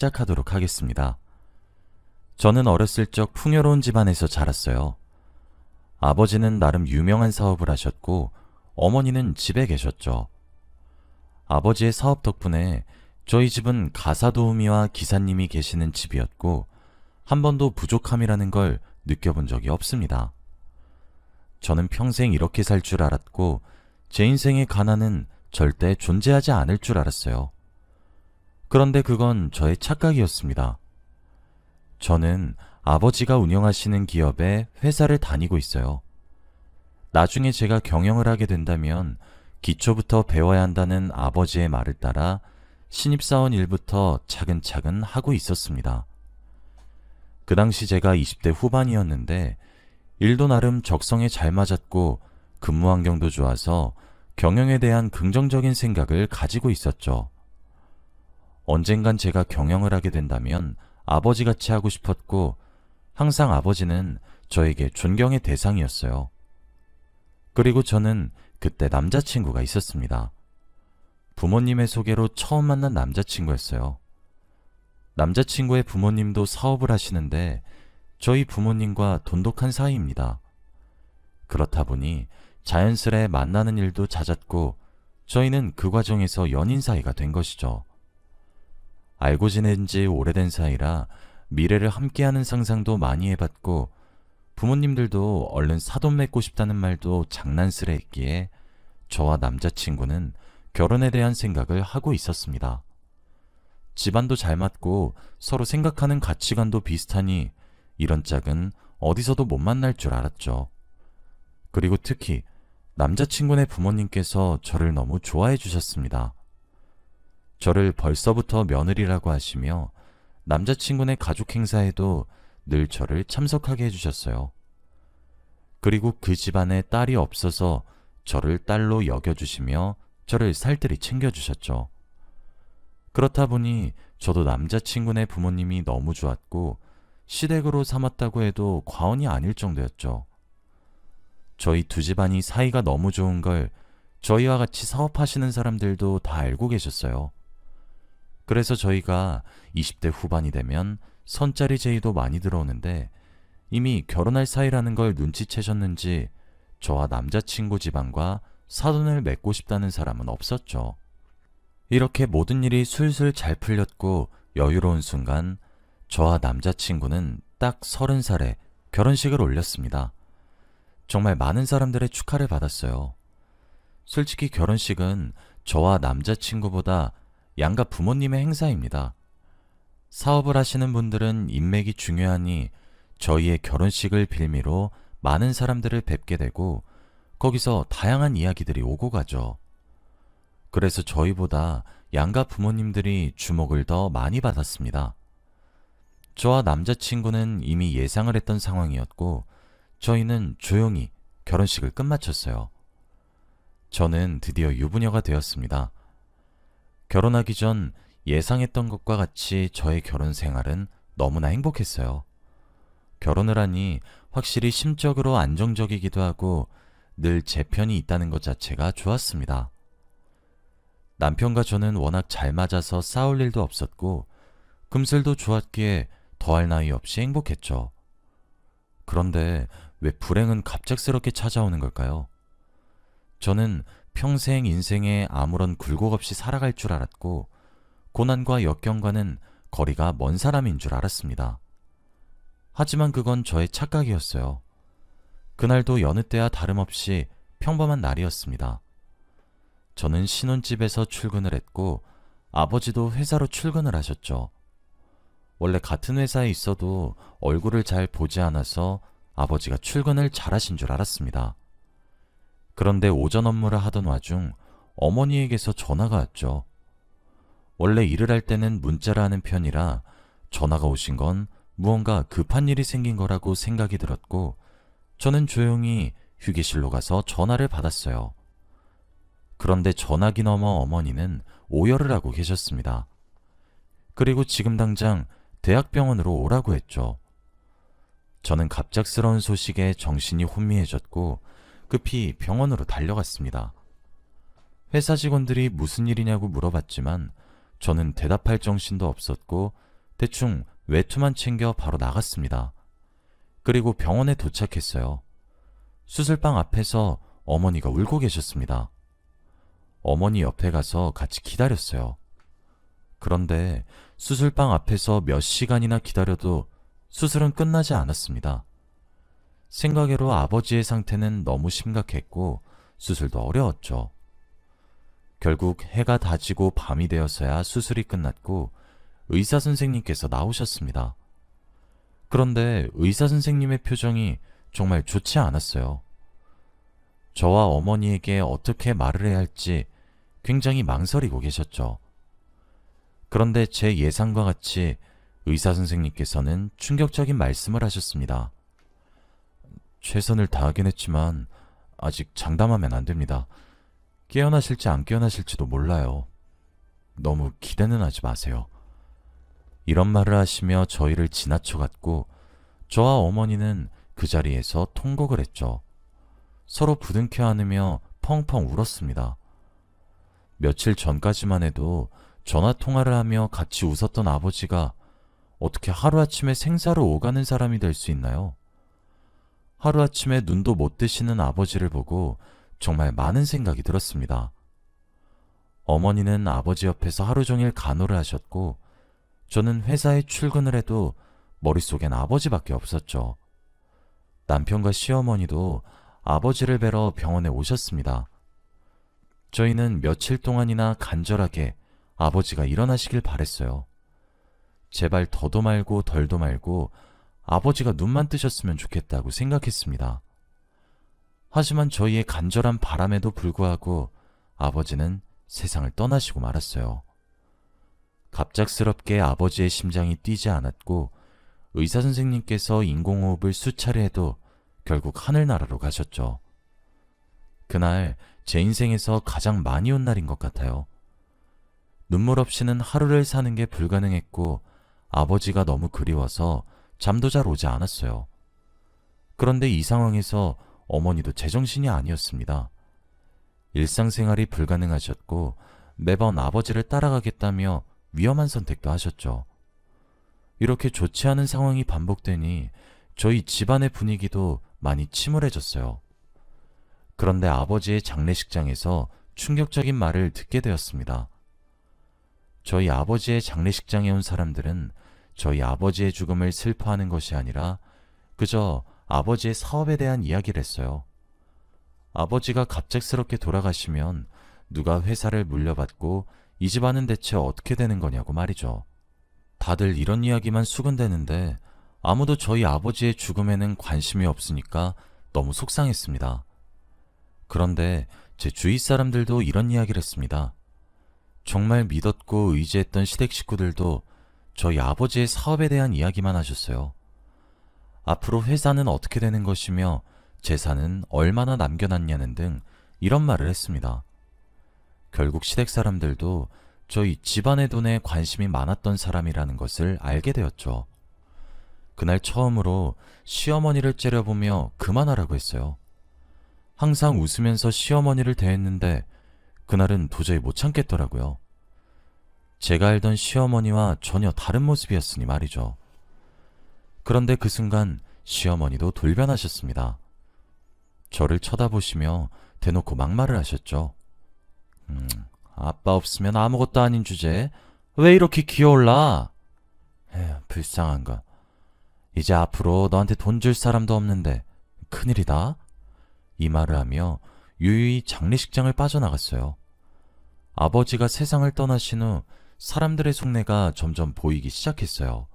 시작하도록 하겠습니다. 저는 어렸을 적 풍요로운 집안에서 자랐어요. 아버지는 나름 유명한 사업을 하셨고 어머니는 집에 계셨죠. 아버지의 사업 덕분에 저희 집은 가사도우미와 기사님이 계시는 집이었고 한 번도 부족함이라는 걸 느껴본 적이 없습니다. 저는 평생 이렇게 살 줄 알았고 제 인생의 가난은 절대 존재하지 않을 줄 알았어요. 그런데 그건 저의 착각이었습니다. 저는 아버지가 운영하시는 기업에 회사를 다니고 있어요. 나중에 제가 경영을 하게 된다면 기초부터 배워야 한다는 아버지의 말을 따라 신입사원 일부터 차근차근 하고 있었습니다. 그 당시 제가 20대 후반이었는데 일도 나름 적성에 잘 맞았고 근무 환경도 좋아서 경영에 대한 긍정적인 생각을 가지고 있었죠. 언젠간 제가 경영을 하게 된다면 아버지같이 하고 싶었고 항상 아버지는 저에게 존경의 대상이었어요. 그리고 저는 그때 남자친구가 있었습니다. 부모님의 소개로 처음 만난 남자친구였어요. 남자친구의 부모님도 사업을 하시는데 저희 부모님과 돈독한 사이입니다. 그렇다 보니 자연스레 만나는 일도 잦았고 저희는 그 과정에서 연인 사이가 된 것이죠. 알고 지낸 지 오래된 사이라 미래를 함께하는 상상도 많이 해봤고 부모님들도 얼른 사돈 맺고 싶다는 말도 장난스레 했기에 저와 남자친구는 결혼에 대한 생각을 하고 있었습니다. 집안도 잘 맞고 서로 생각하는 가치관도 비슷하니 이런 짝은 어디서도 못 만날 줄 알았죠. 그리고 특히 남자친구네 부모님께서 저를 너무 좋아해 주셨습니다. 저를 벌써부터 며느리라고 하시며 남자친구네 가족 행사에도 늘 저를 참석하게 해주셨어요. 그리고 그 집안에 딸이 없어서 저를 딸로 여겨주시며 저를 살뜰히 챙겨주셨죠. 그렇다 보니 저도 남자친구네 부모님이 너무 좋았고 시댁으로 삼았다고 해도 과언이 아닐 정도였죠. 저희 두 집안이 사이가 너무 좋은 걸 저희와 같이 사업하시는 사람들도 다 알고 계셨어요. 그래서 저희가 20대 후반이 되면 선짜리 제의도 많이 들어오는데 이미 결혼할 사이라는 걸 눈치채셨는지 저와 남자친구 집안과 사돈을 맺고 싶다는 사람은 없었죠. 이렇게 모든 일이 술술 잘 풀렸고 여유로운 순간 저와 남자친구는 딱 30살에 결혼식을 올렸습니다. 정말 많은 사람들의 축하를 받았어요. 솔직히 결혼식은 저와 남자친구보다 양가 부모님의 행사입니다. 사업을 하시는 분들은 인맥이 중요하니 저희의 결혼식을 빌미로 많은 사람들을 뵙게 되고 거기서 다양한 이야기들이 오고 가죠. 그래서 저희보다 양가 부모님들이 주목을 더 많이 받았습니다. 저와 남자친구는 이미 예상을 했던 상황이었고 저희는 조용히 결혼식을 끝마쳤어요. 저는 드디어 유부녀가 되었습니다. 결혼하기 전 예상했던 것과 같이 저의 결혼 생활은 너무나 행복했어요. 결혼을 하니 확실히 심적으로 안정적이기도 하고 늘 제 편이 있다는 것 자체가 좋았습니다. 남편과 저는 워낙 잘 맞아서 싸울 일도 없었고 금슬도 좋았기에 더할 나위 없이 행복했죠. 그런데 왜 불행은 갑작스럽게 찾아오는 걸까요? 저는 평생 인생에 아무런 굴곡 없이 살아갈 줄 알았고 고난과 역경과는 거리가 먼 사람인 줄 알았습니다. 하지만 그건 저의 착각이었어요. 그날도 여느 때와 다름없이 평범한 날이었습니다. 저는 신혼집에서 출근을 했고 아버지도 회사로 출근을 하셨죠. 원래 같은 회사에 있어도 얼굴을 잘 보지 않아서 아버지가 출근을 잘하신 줄 알았습니다. 그런데 오전 업무를 하던 와중 어머니에게서 전화가 왔죠. 원래 일을 할 때는 문자를 하는 편이라 전화가 오신 건 무언가 급한 일이 생긴 거라고 생각이 들었고 저는 조용히 휴게실로 가서 전화를 받았어요. 그런데 전화기 너머 어머니는 오열을 하고 계셨습니다. 그리고 지금 당장 대학병원으로 오라고 했죠. 저는 갑작스러운 소식에 정신이 혼미해졌고 급히 병원으로 달려갔습니다. 회사 직원들이 무슨 일이냐고 물어봤지만 저는 대답할 정신도 없었고 대충 외투만 챙겨 바로 나갔습니다. 그리고 병원에 도착했어요. 수술방 앞에서 어머니가 울고 계셨습니다. 어머니 옆에 가서 같이 기다렸어요. 그런데 수술방 앞에서 몇 시간이나 기다려도 수술은 끝나지 않았습니다. 생각외로 아버지의 상태는 너무 심각했고 수술도 어려웠죠. 결국 해가 다 지고 밤이 되어서야 수술이 끝났고 의사 선생님께서 나오셨습니다. 그런데 의사 선생님의 표정이 정말 좋지 않았어요. 저와 어머니에게 어떻게 말을 해야 할지 굉장히 망설이고 계셨죠. 그런데 제 예상과 같이 의사 선생님께서는 충격적인 말씀을 하셨습니다. 최선을 다하긴 했지만 아직 장담하면 안 됩니다. 깨어나실지 안 깨어나실지도 몰라요. 너무 기대는 하지 마세요. 이런 말을 하시며 저희를 지나쳐갔고 저와 어머니는 그 자리에서 통곡을 했죠. 서로 부둥켜 안으며 펑펑 울었습니다. 며칠 전까지만 해도 전화 통화를 하며 같이 웃었던 아버지가 어떻게 하루아침에 생사를 오가는 사람이 될 수 있나요? 하루아침에 눈도 못 뜨시는 아버지를 보고 정말 많은 생각이 들었습니다. 어머니는 아버지 옆에서 하루 종일 간호를 하셨고 저는 회사에 출근을 해도 머릿속엔 아버지밖에 없었죠. 남편과 시어머니도 아버지를 뵈러 병원에 오셨습니다. 저희는 며칠 동안이나 간절하게 아버지가 일어나시길 바랬어요. 제발 더도 말고 덜도 말고 아버지가 눈만 뜨셨으면 좋겠다고 생각했습니다. 하지만 저희의 간절한 바람에도 불구하고 아버지는 세상을 떠나시고 말았어요. 갑작스럽게 아버지의 심장이 뛰지 않았고 의사 선생님께서 인공호흡을 수차례 해도 결국 하늘나라로 가셨죠. 그날 제 인생에서 가장 많이 온 날인 것 같아요. 눈물 없이는 하루를 사는 게 불가능했고 아버지가 너무 그리워서 잠도 잘 오지 않았어요. 그런데 이 상황에서 어머니도 제정신이 아니었습니다. 일상생활이 불가능하셨고 매번 아버지를 따라가겠다며 위험한 선택도 하셨죠. 이렇게 좋지 않은 상황이 반복되니 저희 집안의 분위기도 많이 침울해졌어요. 그런데 아버지의 장례식장에서 충격적인 말을 듣게 되었습니다. 저희 아버지의 장례식장에 온 사람들은 저희 아버지의 죽음을 슬퍼하는 것이 아니라 그저 아버지의 사업에 대한 이야기를 했어요. 아버지가 갑작스럽게 돌아가시면 누가 회사를 물려받고 이 집안은 대체 어떻게 되는 거냐고 말이죠. 다들 이런 이야기만 수군대는데 아무도 저희 아버지의 죽음에는 관심이 없으니까 너무 속상했습니다. 그런데 제 주위 사람들도 이런 이야기를 했습니다. 정말 믿었고 의지했던 시댁 식구들도 저희 아버지의 사업에 대한 이야기만 하셨어요. 앞으로 회사는 어떻게 되는 것이며 재산은 얼마나 남겨놨냐는 등 이런 말을 했습니다. 결국 시댁 사람들도 저희 집안의 돈에 관심이 많았던 사람이라는 것을 알게 되었죠. 그날 처음으로 시어머니를 째려보며 그만하라고 했어요. 항상 웃으면서 시어머니를 대했는데 그날은 도저히 못 참겠더라고요. 제가 알던 시어머니와 전혀 다른 모습이었으니 말이죠. 그런데 그 순간 시어머니도 돌변하셨습니다. 저를 쳐다보시며 대놓고 막말을 하셨죠. 아빠 없으면 아무것도 아닌 주제에 왜 이렇게 기어올라? 에휴, 불쌍한 거. 이제 앞으로 너한테 돈 줄 사람도 없는데 큰일이다. 이 말을 하며 유유히 장례식장을 빠져나갔어요. 아버지가 세상을 떠나신 후 사람들의 속내가 점점 보이기 시작했어요.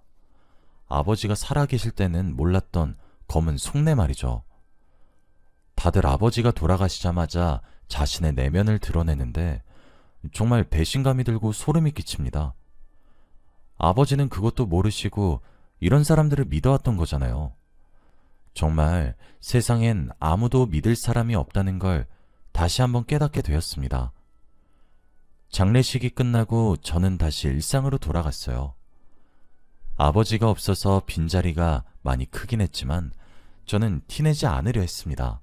아버지가 살아계실 때는 몰랐던 검은 속내 말이죠. 다들 아버지가 돌아가시자마자 자신의 내면을 드러내는데 정말 배신감이 들고 소름이 끼칩니다. 아버지는 그것도 모르시고 이런 사람들을 믿어왔던 거잖아요. 정말 세상엔 아무도 믿을 사람이 없다는 걸 다시 한번 깨닫게 되었습니다. 장례식이 끝나고 저는 다시 일상으로 돌아갔어요. 아버지가 없어서 빈자리가 많이 크긴 했지만 저는 티내지 않으려 했습니다.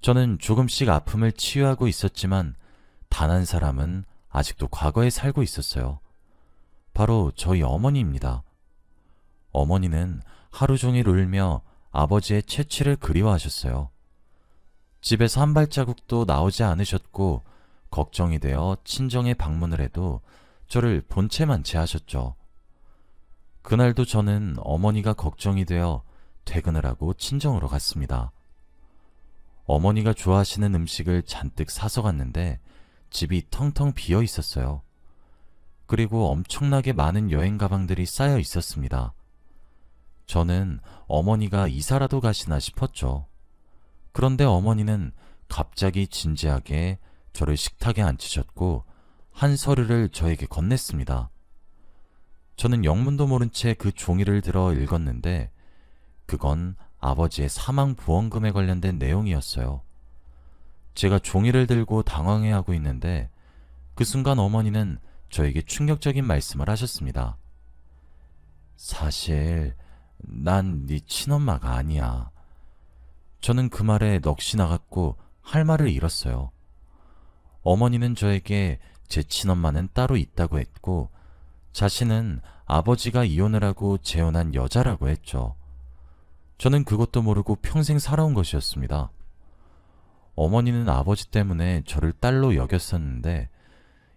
저는 조금씩 아픔을 치유하고 있었지만 단 한 사람은 아직도 과거에 살고 있었어요. 바로 저희 어머니입니다. 어머니는 하루 종일 울며 아버지의 채취를 그리워하셨어요. 집에서 한 발자국도 나오지 않으셨고 걱정이 되어 친정에 방문을 해도 저를 본체만 제하셨죠. 그날도 저는 어머니가 걱정이 되어 퇴근을 하고 친정으로 갔습니다. 어머니가 좋아하시는 음식을 잔뜩 사서 갔는데 집이 텅텅 비어 있었어요. 그리고 엄청나게 많은 여행 가방들이 쌓여 있었습니다. 저는 어머니가 이사라도 가시나 싶었죠. 그런데 어머니는 갑자기 진지하게 저를 식탁에 앉히셨고 한 서류를 저에게 건넸습니다. 저는 영문도 모른 채 그 종이를 들어 읽었는데 그건 아버지의 사망보험금에 관련된 내용이었어요. 제가 종이를 들고 당황해하고 있는데 그 순간 어머니는 저에게 충격적인 말씀을 하셨습니다. 사실 난 네 친엄마가 아니야. 저는 그 말에 넋이 나갔고 할 말을 잃었어요. 어머니는 저에게 제 친엄마는 따로 있다고 했고 자신은 아버지가 이혼을 하고 재혼한 여자라고 했죠. 저는 그것도 모르고 평생 살아온 것이었습니다. 어머니는 아버지 때문에 저를 딸로 여겼었는데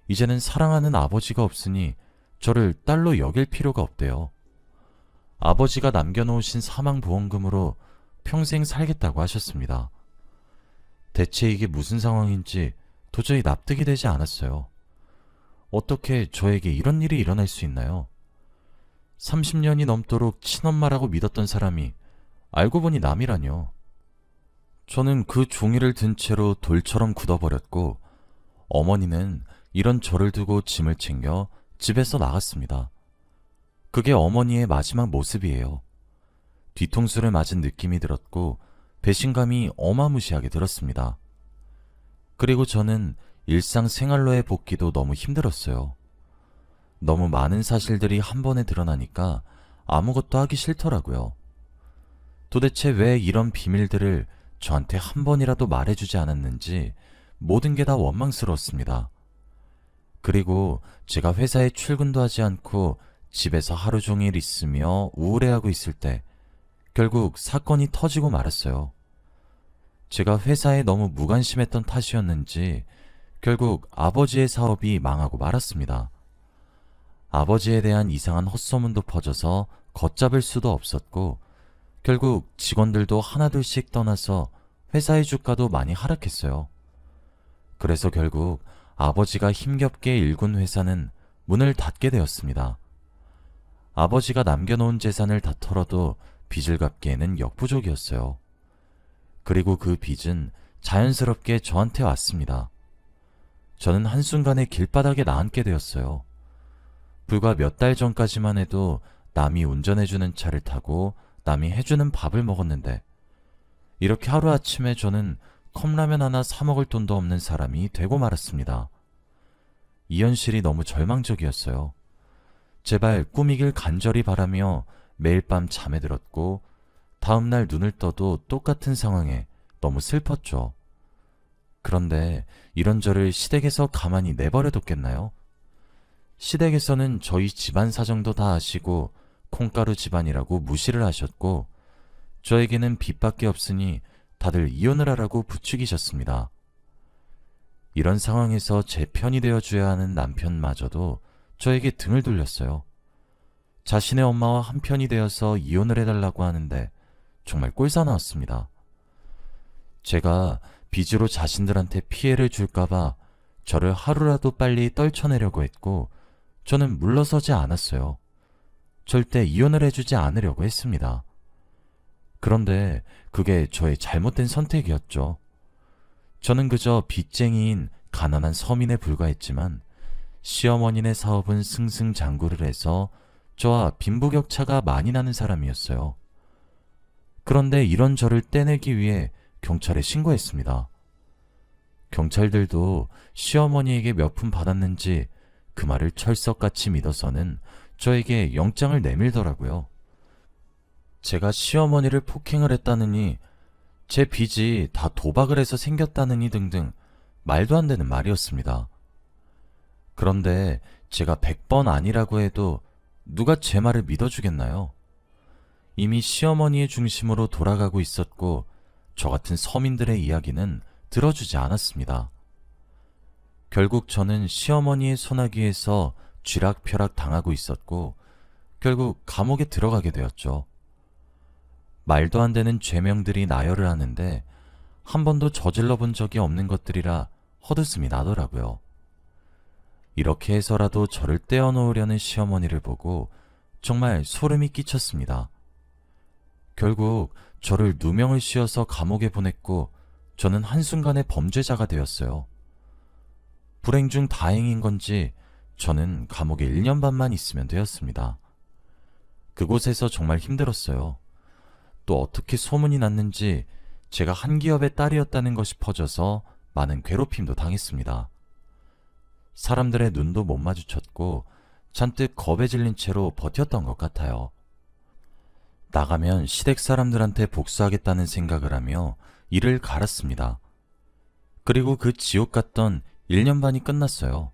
이제는 사랑하는 아버지가 없으니 저를 딸로 여길 필요가 없대요. 아버지가 남겨놓으신 사망보험금으로 평생 살겠다고 하셨습니다. 대체 이게 무슨 상황인지 도저히 납득이 되지 않았어요. 어떻게 저에게 이런 일이 일어날 수 있나요? 30년이 넘도록 친엄마라고 믿었던 사람이 알고 보니 남이라뇨. 저는 그 종이를 든 채로 돌처럼 굳어버렸고 어머니는 이런 저를 두고 짐을 챙겨 집에서 나갔습니다. 그게 어머니의 마지막 모습이에요. 뒤통수를 맞은 느낌이 들었고 배신감이 어마무시하게 들었습니다. 그리고 저는 일상생활로의 복귀도 너무 힘들었어요. 너무 많은 사실들이 한 번에 드러나니까 아무것도 하기 싫더라고요. 도대체 왜 이런 비밀들을 저한테 한 번이라도 말해주지 않았는지 모든 게 다 원망스러웠습니다. 그리고 제가 회사에 출근도 하지 않고 집에서 하루 종일 있으며 우울해하고 있을 때 결국 사건이 터지고 말았어요. 제가 회사에 너무 무관심했던 탓이었는지 결국 아버지의 사업이 망하고 말았습니다. 아버지에 대한 이상한 헛소문도 퍼져서 걷잡을 수도 없었고 결국 직원들도 하나둘씩 떠나서 회사의 주가도 많이 하락했어요. 그래서 결국 아버지가 힘겹게 일군 회사는 문을 닫게 되었습니다. 아버지가 남겨놓은 재산을 다 털어도 빚을 갚기에는 역부족이었어요. 그리고 그 빚은 자연스럽게 저한테 왔습니다. 저는 한순간에 길바닥에 나앉게 되었어요. 불과 몇 달 전까지만 해도 남이 운전해주는 차를 타고 남이 해주는 밥을 먹었는데 이렇게 하루아침에 저는 컵라면 하나 사 먹을 돈도 없는 사람이 되고 말았습니다. 이 현실이 너무 절망적이었어요. 제발 꿈이길 간절히 바라며 매일 밤 잠에 들었고 다음날 눈을 떠도 똑같은 상황에 너무 슬펐죠. 그런데 이런 저를 시댁에서 가만히 내버려뒀겠나요? 시댁에서는 저희 집안 사정도 다 아시고 콩가루 집안이라고 무시를 하셨고 저에게는 빚밖에 없으니 다들 이혼을 하라고 부추기셨습니다. 이런 상황에서 제 편이 되어줘야 하는 남편마저도 저에게 등을 돌렸어요. 자신의 엄마와 한 편이 되어서 이혼을 해달라고 하는데 정말 꼴사나웠습니다. 제가 빚으로 자신들한테 피해를 줄까봐 저를 하루라도 빨리 떨쳐내려고 했고 저는 물러서지 않았어요. 절대 이혼을 해주지 않으려고 했습니다. 그런데 그게 저의 잘못된 선택이었죠. 저는 그저 빚쟁이인 가난한 서민에 불과했지만 시어머니네 사업은 승승장구를 해서 저와 빈부격차가 많이 나는 사람이었어요. 그런데 이런 저를 떼내기 위해 경찰에 신고했습니다. 경찰들도 시어머니에게 몇 푼 받았는지 그 말을 철석같이 믿어서는 저에게 영장을 내밀더라고요. 제가 시어머니를 폭행을 했다느니 제 빚이 다 도박을 해서 생겼다느니 등등 말도 안 되는 말이었습니다. 그런데 제가 100번 아니라고 해도 누가 제 말을 믿어주겠나요? 이미 시어머니의 중심으로 돌아가고 있었고 저 같은 서민들의 이야기는 들어주지 않았습니다. 결국 저는 시어머니의 소나기에서 쥐락펴락 당하고 있었고 결국 감옥에 들어가게 되었죠. 말도 안 되는 죄명들이 나열을 하는데 한 번도 저질러 본 적이 없는 것들이라 헛웃음이 나더라고요. 이렇게 해서라도 저를 떼어놓으려는 시어머니를 보고 정말 소름이 끼쳤습니다. 결국 저를 누명을 씌워서 감옥에 보냈고 저는 한순간에 범죄자가 되었어요. 불행 중 다행인 건지 저는 감옥에 1년 반만 있으면 되었습니다. 그곳에서 정말 힘들었어요. 또 어떻게 소문이 났는지 제가 한 기업의 딸이었다는 것이 퍼져서 많은 괴롭힘도 당했습니다. 사람들의 눈도 못 마주쳤고 잔뜩 겁에 질린 채로 버텼던 것 같아요. 나가면 시댁 사람들한테 복수하겠다는 생각을 하며 이를 갈았습니다. 그리고 그 지옥 같던 1년 반이 끝났어요.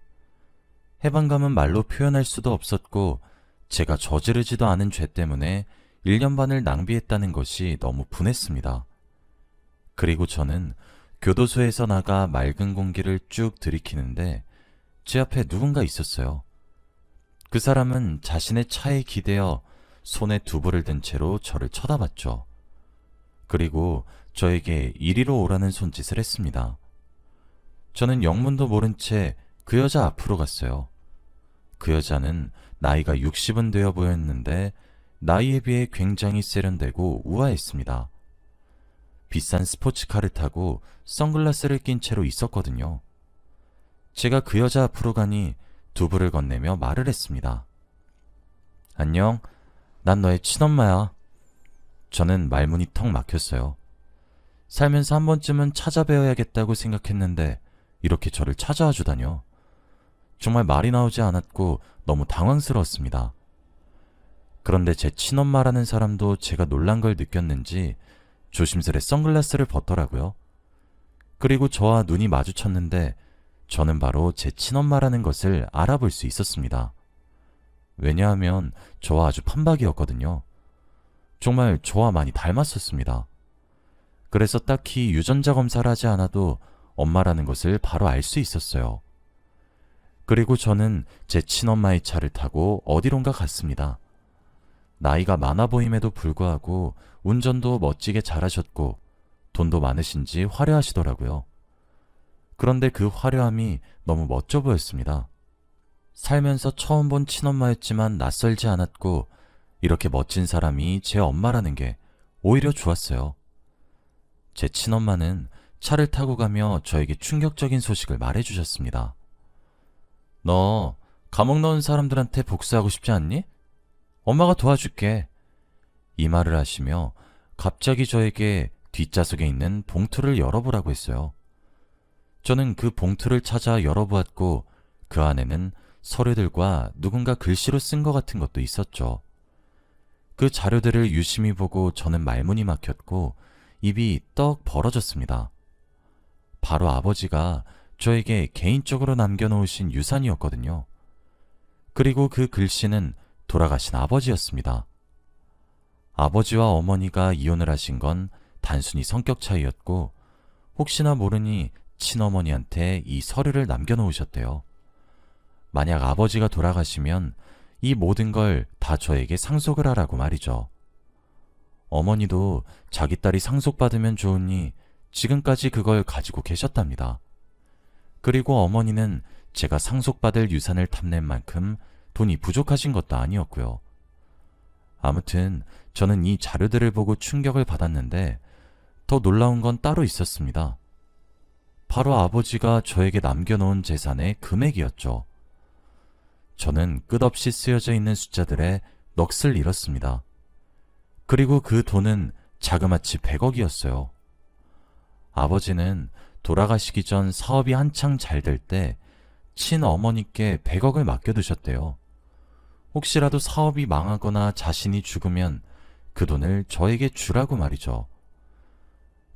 해방감은 말로 표현할 수도 없었고 제가 저지르지도 않은 죄 때문에 1년 반을 낭비했다는 것이 너무 분했습니다. 그리고 저는 교도소에서 나가 맑은 공기를 쭉 들이키는데 제 앞에 누군가 있었어요. 그 사람은 자신의 차에 기대어 손에 두부를 든 채로 저를 쳐다봤죠. 그리고 저에게 이리로 오라는 손짓을 했습니다. 저는 영문도 모른 채 그 여자 앞으로 갔어요. 그 여자는 나이가 60은 되어 보였는데 나이에 비해 굉장히 세련되고 우아했습니다. 비싼 스포츠카를 타고 선글라스를 낀 채로 있었거든요. 제가 그 여자 앞으로 가니 두부를 건네며 말을 했습니다. 안녕, 난 너의 친엄마야. 저는 말문이 턱 막혔어요. 살면서 한 번쯤은 찾아뵈어야겠다고 생각했는데 이렇게 저를 찾아와 주다뇨. 정말 말이 나오지 않았고 너무 당황스러웠습니다. 그런데 제 친엄마라는 사람도 제가 놀란 걸 느꼈는지 조심스레 선글라스를 벗더라고요. 그리고 저와 눈이 마주쳤는데 저는 바로 제 친엄마라는 것을 알아볼 수 있었습니다. 왜냐하면 저와 아주 판박이었거든요. 정말 저와 많이 닮았었습니다. 그래서 딱히 유전자 검사를 하지 않아도 엄마라는 것을 바로 알 수 있었어요. 그리고 저는 제 친엄마의 차를 타고 어디론가 갔습니다. 나이가 많아 보임에도 불구하고 운전도 멋지게 잘하셨고 돈도 많으신지 화려하시더라고요. 그런데 그 화려함이 너무 멋져 보였습니다. 살면서 처음 본 친엄마였지만 낯설지 않았고 이렇게 멋진 사람이 제 엄마라는 게 오히려 좋았어요. 제 친엄마는 차를 타고 가며 저에게 충격적인 소식을 말해주셨습니다. 너 감옥 넣은 사람들한테 복수하고 싶지 않니? 엄마가 도와줄게. 이 말을 하시며 갑자기 저에게 뒷좌석에 있는 봉투를 열어보라고 했어요. 저는 그 봉투를 찾아 열어보았고 그 안에는 서류들과 누군가 글씨로 쓴 것 같은 것도 있었죠. 그 자료들을 유심히 보고 저는 말문이 막혔고 입이 떡 벌어졌습니다. 바로 아버지가 저에게 개인적으로 남겨놓으신 유산이었거든요. 그리고 그 글씨는 돌아가신 아버지였습니다. 아버지와 어머니가 이혼을 하신 건 단순히 성격 차이였고 혹시나 모르니 친어머니한테 이 서류를 남겨놓으셨대요. 만약 아버지가 돌아가시면 이 모든 걸 다 저에게 상속을 하라고 말이죠. 어머니도 자기 딸이 상속받으면 좋으니 지금까지 그걸 가지고 계셨답니다. 그리고 어머니는 제가 상속받을 유산을 탐낸 만큼 돈이 부족하신 것도 아니었고요. 아무튼 저는 이 자료들을 보고 충격을 받았는데 더 놀라운 건 따로 있었습니다. 바로 아버지가 저에게 남겨놓은 재산의 금액이었죠. 저는 끝없이 쓰여져 있는 숫자들에 넋을 잃었습니다. 그리고 그 돈은 자그마치 100억이었어요. 아버지는 돌아가시기 전 사업이 한창 잘 될 때 친어머니께 100억을 맡겨두셨대요. 혹시라도 사업이 망하거나 자신이 죽으면 그 돈을 저에게 주라고 말이죠.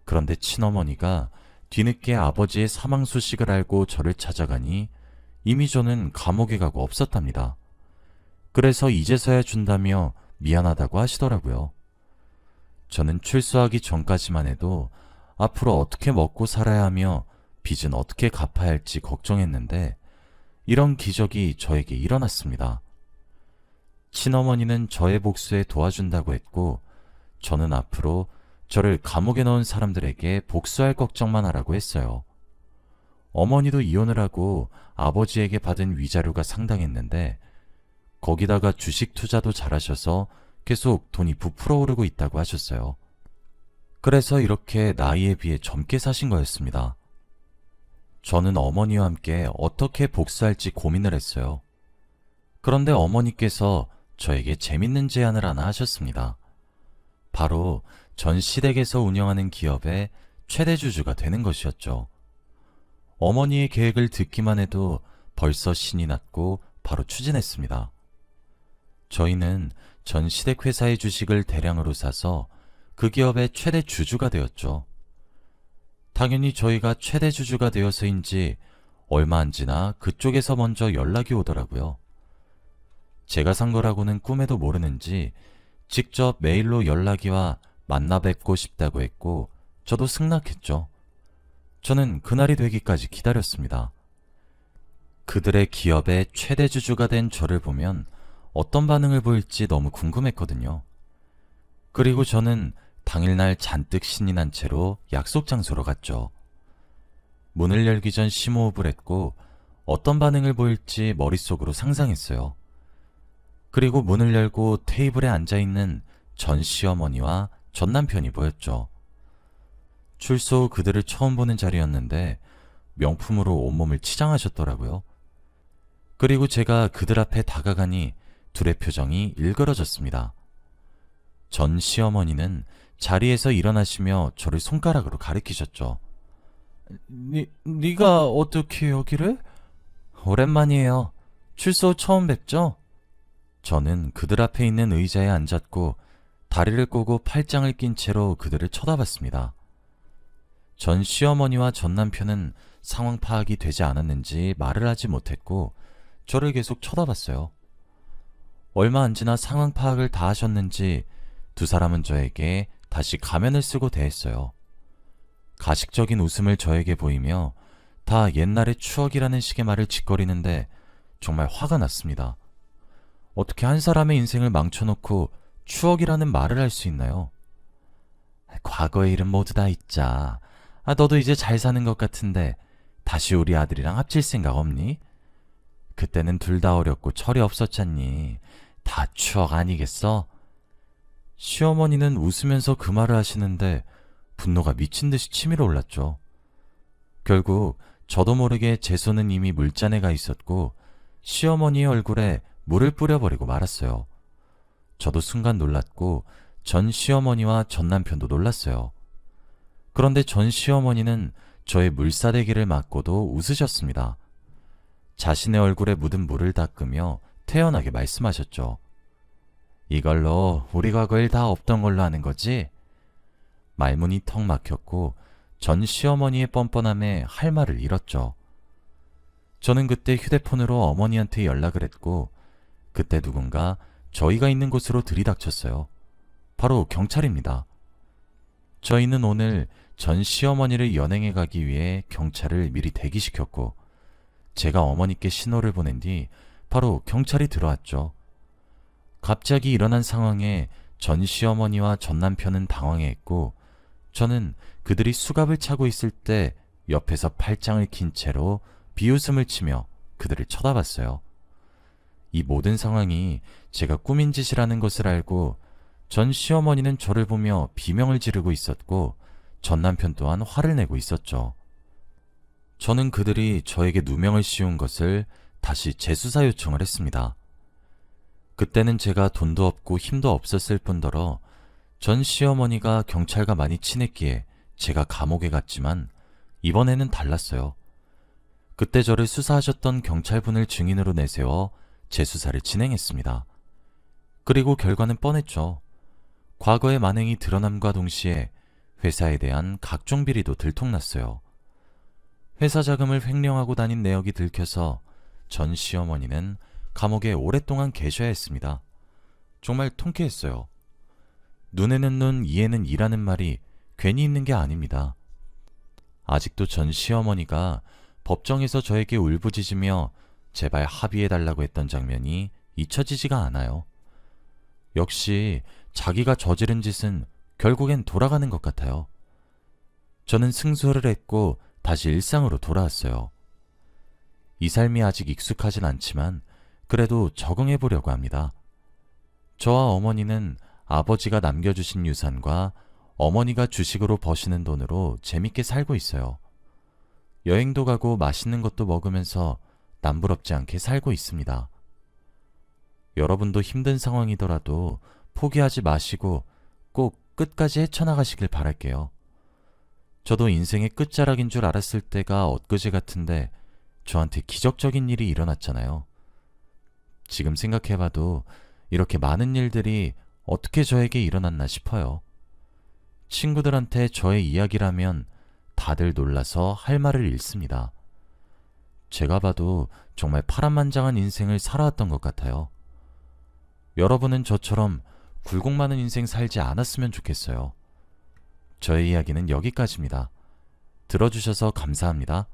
그런데 친어머니가 뒤늦게 아버지의 사망 소식을 알고 저를 찾아가니 이미 저는 감옥에 가고 없었답니다. 그래서 이제서야 준다며 미안하다고 하시더라고요. 저는 출소하기 전까지만 해도 앞으로 어떻게 먹고 살아야 하며 빚은 어떻게 갚아야 할지 걱정했는데 이런 기적이 저에게 일어났습니다. 친어머니는 저의 복수에 도와준다고 했고 저는 앞으로 저를 감옥에 넣은 사람들에게 복수할 걱정만 하라고 했어요. 어머니도 이혼을 하고 아버지에게 받은 위자료가 상당했는데 거기다가 주식 투자도 잘하셔서 계속 돈이 부풀어 오르고 있다고 하셨어요. 그래서 이렇게 나이에 비해 젊게 사신 거였습니다. 저는 어머니와 함께 어떻게 복수할지 고민을 했어요. 그런데 어머니께서 저에게 재밌는 제안을 하나 하셨습니다. 바로 전 시댁에서 운영하는 기업의 최대 주주가 되는 것이었죠. 어머니의 계획을 듣기만 해도 벌써 신이 났고 바로 추진했습니다. 저희는 전 시댁 회사의 주식을 대량으로 사서 그 기업의 최대 주주가 되었죠. 당연히 저희가 최대 주주가 되어서인지 얼마 안 지나 그쪽에서 먼저 연락이 오더라고요. 제가 산 거라고는 꿈에도 모르는지 직접 메일로 연락이 와 만나 뵙고 싶다고 했고 저도 승낙했죠. 저는 그날이 되기까지 기다렸습니다. 그들의 기업의 최대 주주가 된 저를 보면 어떤 반응을 보일지 너무 궁금했거든요. 그리고 저는 당일날 잔뜩 신이 난 채로 약속 장소로 갔죠. 문을 열기 전 심호흡을 했고 어떤 반응을 보일지 머릿속으로 상상했어요. 그리고 문을 열고 테이블에 앉아있는 전 시어머니와 전 남편이 보였죠. 출소 후 그들을 처음 보는 자리였는데 명품으로 온몸을 치장하셨더라고요. 그리고 제가 그들 앞에 다가가니 둘의 표정이 일그러졌습니다. 전 시어머니는 자리에서 일어나시며 저를 손가락으로 가리키셨죠. 네가 어떻게 여기를? 오랜만이에요. 출소 후 처음 뵙죠? 저는 그들 앞에 있는 의자에 앉았고 다리를 꼬고 팔짱을 낀 채로 그들을 쳐다봤습니다. 전 시어머니와 전 남편은 상황 파악이 되지 않았는지 말을 하지 못했고 저를 계속 쳐다봤어요. 얼마 안 지나 상황 파악을 다 하셨는지 두 사람은 저에게 다시 가면을 쓰고 대했어요. 가식적인 웃음을 저에게 보이며 다 옛날의 추억이라는 식의 말을 짓거리는데 정말 화가 났습니다. 어떻게 한 사람의 인생을 망쳐놓고 추억이라는 말을 할 수 있나요? 과거의 일은 모두 다 잊자. 너도 이제 잘 사는 것 같은데 다시 우리 아들이랑 합칠 생각 없니? 그때는 둘 다 어렸고 철이 없었잖니. 다 추억 아니겠어? 시어머니는 웃으면서 그 말을 하시는데 분노가 미친 듯이 치밀어 올랐죠. 결국 저도 모르게 제 손은 이미 물잔에 가 있었고 시어머니의 얼굴에 물을 뿌려버리고 말았어요. 저도 순간 놀랐고 전 시어머니와 전 남편도 놀랐어요. 그런데 전 시어머니는 저의 물사대기를 맞고도 웃으셨습니다. 자신의 얼굴에 묻은 물을 닦으며 태연하게 말씀하셨죠. 이걸로 우리 과거 일 다 없던 걸로 하는 거지? 말문이 턱 막혔고 전 시어머니의 뻔뻔함에 할 말을 잃었죠. 저는 그때 휴대폰으로 어머니한테 연락을 했고 그때 누군가 저희가 있는 곳으로 들이닥쳤어요. 바로 경찰입니다. 저희는 오늘 전 시어머니를 연행해 가기 위해 경찰을 미리 대기시켰고 제가 어머니께 신호를 보낸 뒤 바로 경찰이 들어왔죠. 갑자기 일어난 상황에 전 시어머니와 전 남편은 당황해했고 저는 그들이 수갑을 차고 있을 때 옆에서 팔짱을 낀 채로 비웃음을 치며 그들을 쳐다봤어요. 이 모든 상황이 제가 꾸민 짓이라는 것을 알고 전 시어머니는 저를 보며 비명을 지르고 있었고 전 남편 또한 화를 내고 있었죠. 저는 그들이 저에게 누명을 씌운 것을 다시 재수사 요청을 했습니다. 그때는 제가 돈도 없고 힘도 없었을 뿐더러 전 시어머니가 경찰과 많이 친했기에 제가 감옥에 갔지만 이번에는 달랐어요. 그때 저를 수사하셨던 경찰분을 증인으로 내세워 재수사를 진행했습니다. 그리고 결과는 뻔했죠. 과거의 만행이 드러남과 동시에 회사에 대한 각종 비리도 들통났어요. 회사 자금을 횡령하고 다닌 내역이 들켜서 전 시어머니는 감옥에 오랫동안 계셔야 했습니다. 정말 통쾌했어요. 눈에는 눈, 이에는 이라는 말이 괜히 있는 게 아닙니다. 아직도 전 시어머니가 법정에서 저에게 울부짖으며 제발 합의해달라고 했던 장면이 잊혀지지가 않아요. 역시 자기가 저지른 짓은 결국엔 돌아가는 것 같아요. 저는 승소를 했고 다시 일상으로 돌아왔어요. 이 삶이 아직 익숙하진 않지만 그래도 적응해 보려고 합니다. 저와 어머니는 아버지가 남겨주신 유산과 어머니가 주식으로 버시는 돈으로 재밌게 살고 있어요. 여행도 가고 맛있는 것도 먹으면서 남부럽지 않게 살고 있습니다. 여러분도 힘든 상황이더라도 포기하지 마시고 꼭 끝까지 헤쳐나가시길 바랄게요. 저도 인생의 끝자락인 줄 알았을 때가 엊그제 같은데 저한테 기적적인 일이 일어났잖아요. 지금 생각해봐도 이렇게 많은 일들이 어떻게 저에게 일어났나 싶어요. 친구들한테 저의 이야기라면 다들 놀라서 할 말을 잃습니다. 제가 봐도 정말 파란만장한 인생을 살아왔던 것 같아요. 여러분은 저처럼 굴곡 많은 인생 살지 않았으면 좋겠어요. 저의 이야기는 여기까지입니다. 들어주셔서 감사합니다.